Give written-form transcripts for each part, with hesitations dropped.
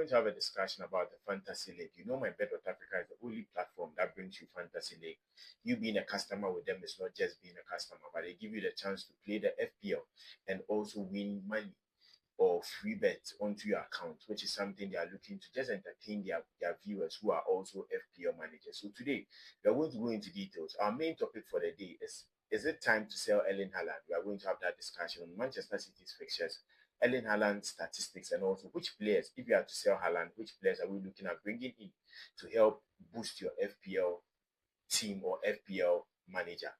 to have a discussion about the Fantasy League. You know, my Bet with Africa is the only platform that brings you Fantasy League. You being a customer with them is not just being a customer, but they give you the chance to play the FPL and also win money or free bets onto your account, which is something they are looking to just entertain their viewers who are also FPL managers. So today, we are going to go into details. Our main topic for the day is it time to sell Erling Haaland? We are going to have that discussion on Manchester City's fixtures, Erling Haaland statistics, and also which players, if you have to sell Haaland, which players are we looking at bringing in to help boost your FPL team or FPL manager.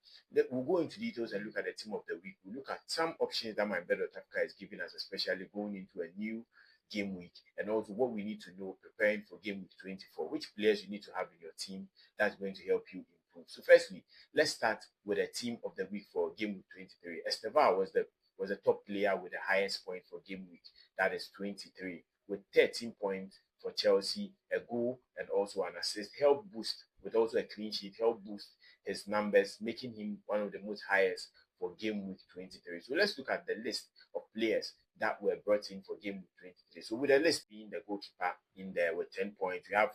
We'll go into details and look at the team of the week. We'll look at some options that my Bet Africa is giving us, especially going into a new game week, and also what we need to know preparing for game week 24, which players you need to have in your team that's going to help you improve. So firstly, let's start with the team of the week for game week 23. Esteva was the top player with the highest point for game week, that is 23, with 13 points for Chelsea, a goal and also an assist, help boost with also a clean sheet, help boost his numbers, making him one of the most highest for game week 23. So let's look at the list of players that were brought in for game week 23. So with the list being the goalkeeper in there with 10 points, we have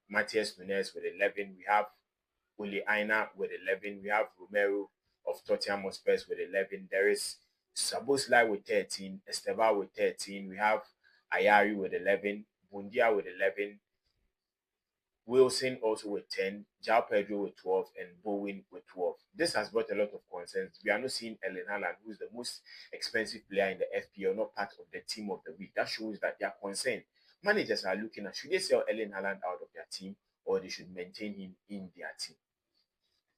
Matthias Nunes with 11, we have Ole Aina with 11, we have Romero of Tottenham Hotspur with 11, there is Szoboszlai with 13, Esteva with 13, we have Ayari with 11, Bundia with 11, Wilson also with 10, João Pedro with 12, and Bowen with 12. This has brought a lot of concerns. We are not seeing Erling Haaland, who is the most expensive player in the FPL, not part of the team of the week. That shows that they are concerned. Managers are looking at, should they sell Erling Haaland out of their team, or they should maintain him in their team?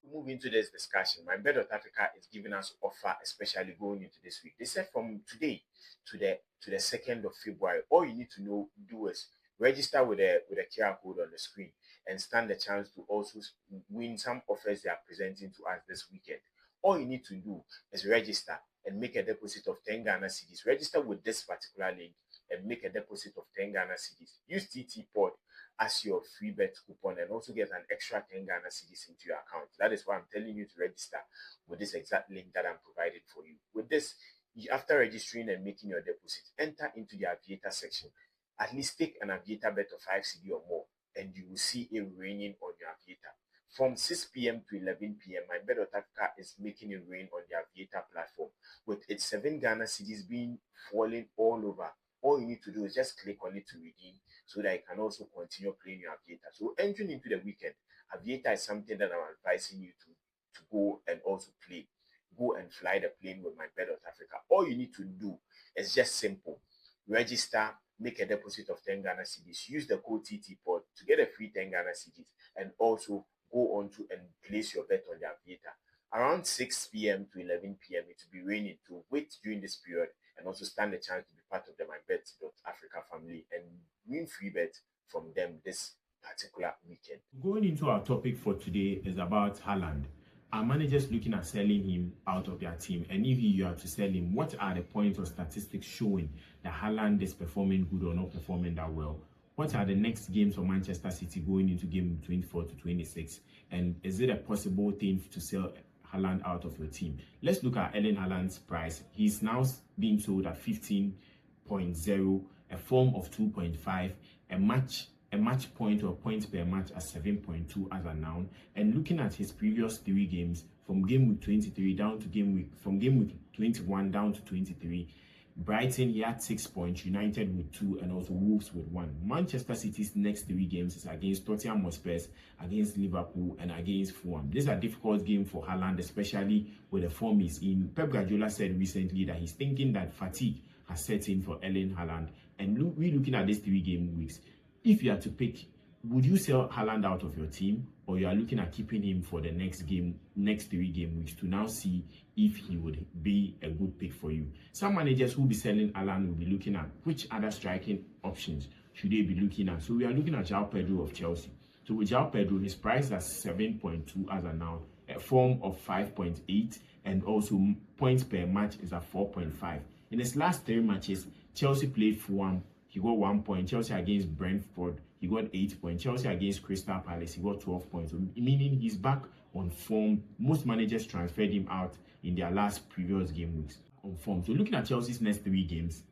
We move into this discussion. My Bet Africa is giving us offer, especially going into this week. They said from today to the 2nd of February, all you need to do is register with a QR code on the screen and stand the chance to also win some offers they are presenting to us this weekend. All you need to do is register and make a deposit of 10 Ghana cedis. Register with this particular link and make a deposit of 10 Ghana cedis. Use TT Pod as your free bet coupon and also get an extra 10 Ghana cedis into your account. That is why I'm telling you to register with this exact link that I'm providing for you. With this, after registering and making your deposit, enter into the Aviator section. At least take an Aviator bet of 5 CD or more, and you will see it raining on your Aviator. From 6 p.m. to 11 p.m., my Bet Africa is making it rain on the Aviator platform, with its 7 Ghana cedis being falling all over. All you need to do is just click on it to redeem so that you can also continue playing your Aviator. So entering into the weekend, Aviator is something that I'm advising you to go and also play. Go and fly the plane with my Bet Africa. All you need to do is just simple. Register, make a deposit of 10 Ghana cedis, use the code TTPod to get a free 10 Ghana cedis, and also go on to and place your bet on the Aviator. Around 6 p.m. to 11 p.m. it will be raining, to wait during this period and also stand a chance to be part of the MyBet.Africa family and win free bet from them this particular weekend. Going into our topic for today is about Haaland. Are managers looking at selling him out of their team? And if you are to sell him, what are the points or statistics showing that Haaland is performing good or not performing that well? What are the next games for Manchester City going into game 24 to 26? And is it a possible thing to sell Haaland out of your team? Let's look at Erling Haaland's price. He's now being sold at 15.0, a form of 2.5, a match point or points per match at 7.2 as a noun. And looking at his previous 3 games, from game week 23 down to game week 21 down to 23, Brighton, he had 6 points, United with 2, and also Wolves with 1. Manchester City's next 3 games is against Tottenham Hotspur, against Liverpool, and against Fulham. These are difficult games for Haaland, especially with the form he's in. Pep Guardiola said recently that he's thinking that fatigue has set in for Erling Haaland. And we're looking at these 3 game weeks. If you are to pick, would you sell Haaland out of your team, or you are looking at keeping him for the next 3 game weeks to now see if he would be a good pick for you? Some managers who will be selling Haaland will be looking at which other striking options should they be looking at. So we are looking at João Pedro of Chelsea. So with João Pedro, his price is 7.2 as a noun, a form of 5.8, and also points per match is at 4.5. In his last 3 matches, Chelsea played Fulham, he got 1 point. Chelsea against Brentford, he got 8 points. Chelsea against Crystal Palace, he got 12 points. So, meaning he's back on form. Most managers transferred him out in their previous game weeks on form. So looking at Chelsea's next 3 games,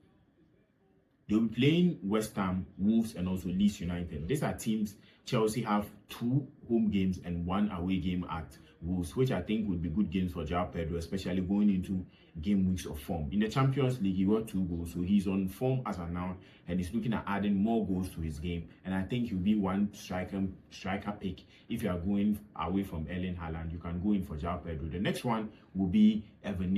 They'll be playing West Ham, Wolves, and also Leeds United. These are teams. Chelsea have 2 home games and 1 away game at Wolves, which I think would be good games for João Pedro, especially going into game weeks of form. In the Champions League, he got 2 goals, so he's on form as of now, and he's looking at adding more goals to his game. And I think he'll be one striker pick. If you are going away from Erling Haaland, you can go in for João Pedro. The next one will be Evan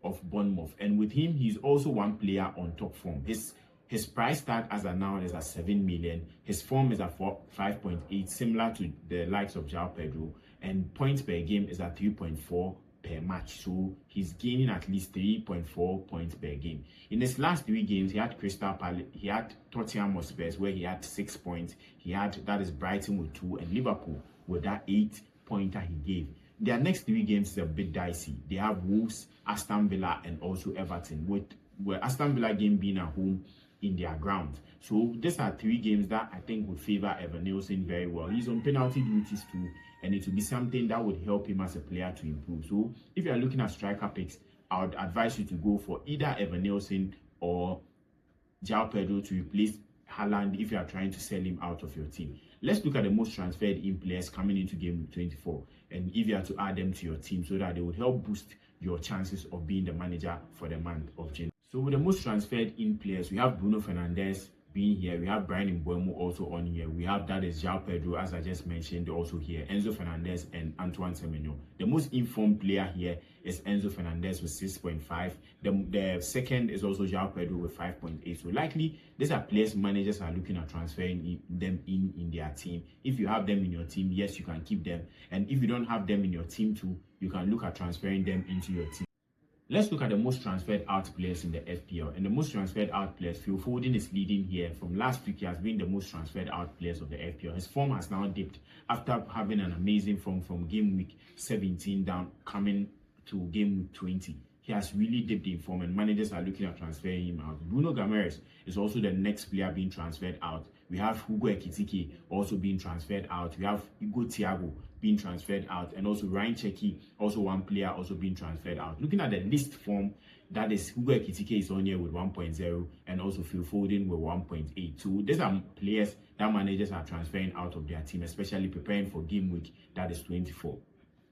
of Bournemouth, and with him, he's also one player on top form. His price tag as of now is at 7 million. His form is at 5.8, similar to the likes of João Pedro, and points per game is at 3.4 per match. So he's gaining at least 3.4 points per game. In his last 3 games, he had Crystal Palace, he had Tottenham Hotspur, where he had 6 points. He had, that is Brighton with 2, and Liverpool with that 8-pointer he gave. Their next 3 games is a bit dicey. They have Wolves, Aston Villa, and also Everton, with Aston Villa game being at home in their ground. So these are 3 games that I think would favor Evan very well. He's on penalty duties too, and it will be something that would help him as a player to improve. So if you are looking at striker picks, I would advise you to go for either Evan or João Pedro to replace Haaland if you are trying to sell him out of your team. Let's look at the most transferred in players coming into game week 24, and if you are to add them to your team so that they would help boost your chances of being the manager for the month of January. So with the most transferred in players, we have Bruno Fernandes being here. We have Brian Mbeumo also on here. We have, that is João Pedro, as I just mentioned, also here. Enzo Fernandez and Antoine Semenyo. The most informed player here is Enzo Fernandez with 6.5. The second is also João Pedro with 5.8. So likely, these are players managers are looking at transferring them in their team. If you have them in your team, yes, you can keep them. And if you don't have them in your team too, you can look at transferring them into your team. Let's look at the most transferred out players in the FPL. And the most transferred out players, Phil Foden is leading here. From last week, he has been the most transferred out players of the FPL. His form has now dipped after having an amazing form from game week 17 down, coming to game week 20. He has really dipped in form, and managers are looking at transferring him out. Bruno Guimaraes is also the next player being transferred out. We have Hugo Ekitike also being transferred out. We have Hugo Thiago being transferred out, and also Ryan Cherki, also one player also being transferred out. Looking at the list form, that is Hugo Ekitike is on here with 1.0, and also Phil Foden with 1.8. So these are players that managers are transferring out of their team, especially preparing for game week that is 24.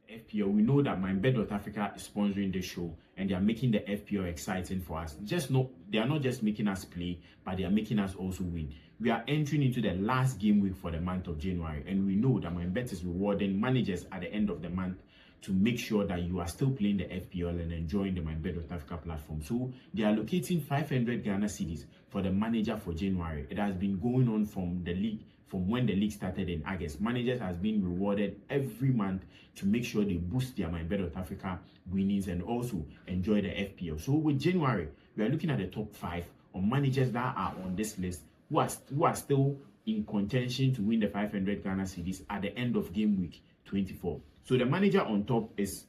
FPL, we know that MyBet.Africa is sponsoring the show, and they are making the FPL exciting for us. They are not just making us play, but they are making us also win. We are entering into the last game week for the month of January, and we know that MyBet is rewarding managers at the end of the month to make sure that you are still playing the FPL and enjoying the MyBet.Africa platform. So they are allocating 500 Ghana cedis for the manager for January. It has been going on from the league. From when the league started in August, managers has been rewarded every month to make sure they boost their MyBet.Africa winnings and also enjoy the FPL. So with January, we are looking at the top 5 on managers that are on this list who are still in contention to win the 500 Ghana cedis at the end of game week 24. So the manager on top is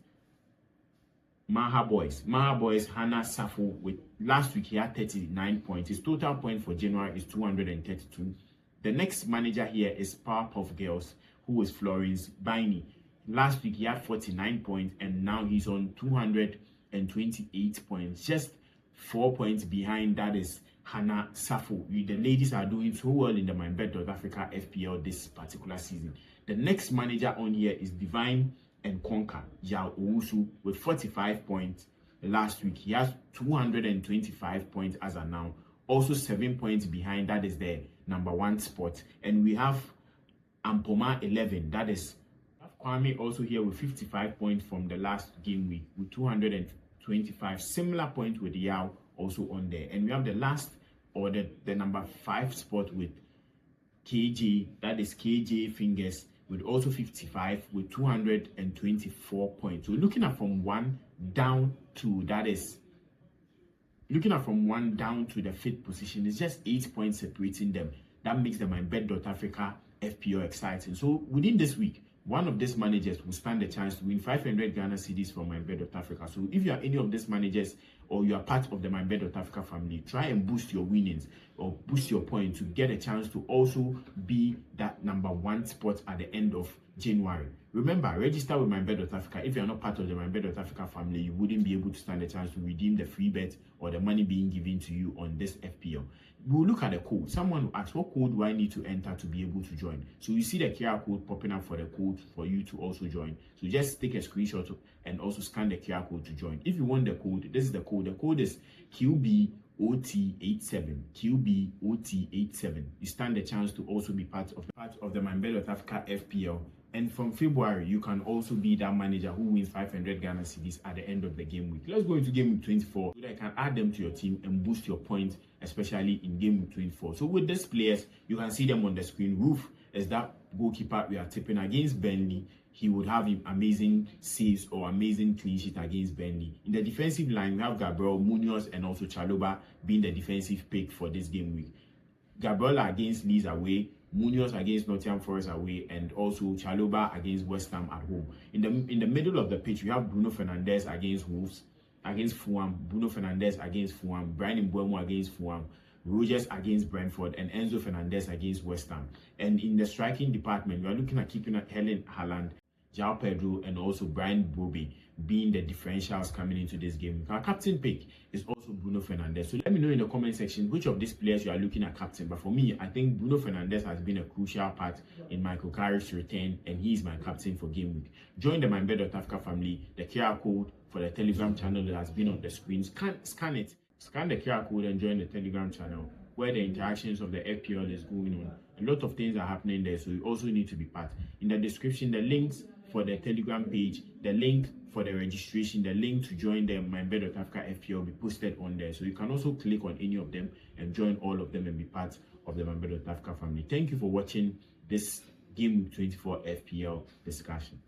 Maha Boys, Hannah Safo. With last week he had 39 points. His total point for January is 232. The next manager here is Powerpuff Girls, who is Florence Baini. Last week he had 49 points, and now he's on 228 points, just 4 points behind. That is Hannah Safo. The ladies are doing so well in the MyBet.Africa FPL this particular season. The next manager on here is Divine and Conquer Yao Owusu with 45 points. Last week he has 225 points as of now, also 7 points behind. That is the number 1 spot. And we have Ampoma 11, that is Kwame also here with 55 points from the last game week with 225, similar points with Yao also on there. And we have the last, or the number 5 spot with KJ, that is KJ Fingers with also 55 with 224 points. So looking at from 1 down to, that is looking at from 1 down to the 5th position, is just 8 points separating them. That makes the MyBet.Africa FPL exciting. So within this week, one of these managers will stand a chance to win 500 Ghana cedis from MyBet.Africa. So if you are any of these managers or you are part of the MyBet.Africa family, try and boost your winnings or boost your points to get a chance to also be that number 1 spot at the end of January. Remember, register with MyBet.Africa. If you are not part of the MyBet.Africa family, you wouldn't be able to stand a chance to redeem the free bet or the money being given to you on this FPL. we'll look at the code. Someone will ask, what code do I need to enter to be able to join? So you see the QR code popping up for the code for you to also join. So just take a screenshot and also scan the QR code to join. If you want the code, this is the code. The code is QBOT87. QBOT87. You stand the chance to also be part of the MyBet.Africa FPL. And from February, you can also be that manager who wins 500 Ghana cedis at the end of the game week. Let's go into game week 24 so that you can add them to your team and boost your points, especially in game week 24. So with these players, you can see them on the screen. Roof is that goalkeeper we are tipping against Burnley. He would have amazing saves or amazing clean sheet against Burnley. In the defensive line, we have Gabriel, Munoz, and also Chalobah being the defensive pick for this game week. Gabriel against Leeds away, Munoz against Nottingham Forest away, and also Chalobah against West Ham at home. In the middle of the pitch, we have Bruno Fernandes against Wolves, against Fulham, Bruno Fernandes against Fulham, Brian Mbeumo against Fulham, Rogers against Brentford, and Enzo Fernandez against West Ham. And in the striking department, we are looking at keeping Erling Haaland, João Pedro, and also Brian Broby being the differentials coming into this game. Our captain pick is also Bruno Fernandes. So let me know in the comment section which of these players you are looking at captain. But for me, I think Bruno Fernandes has been a crucial part in Michael Carrick's return, and he is my captain for game week. Join the MyBet.Africa family. The QR code for the Telegram channel that has been on the screen. Scan it. Scan the QR code and join the Telegram channel where the interactions of the FPL is going on. A lot of things are happening there, so you also need to be part. In the description, the links for the Telegram page, the link for the registration, the link to join the MyBet.Africa FPL will be posted on there. So you can also click on any of them and join all of them and be part of the MyBet.Africa family. Thank you for watching this Game Week 24 FPL discussion.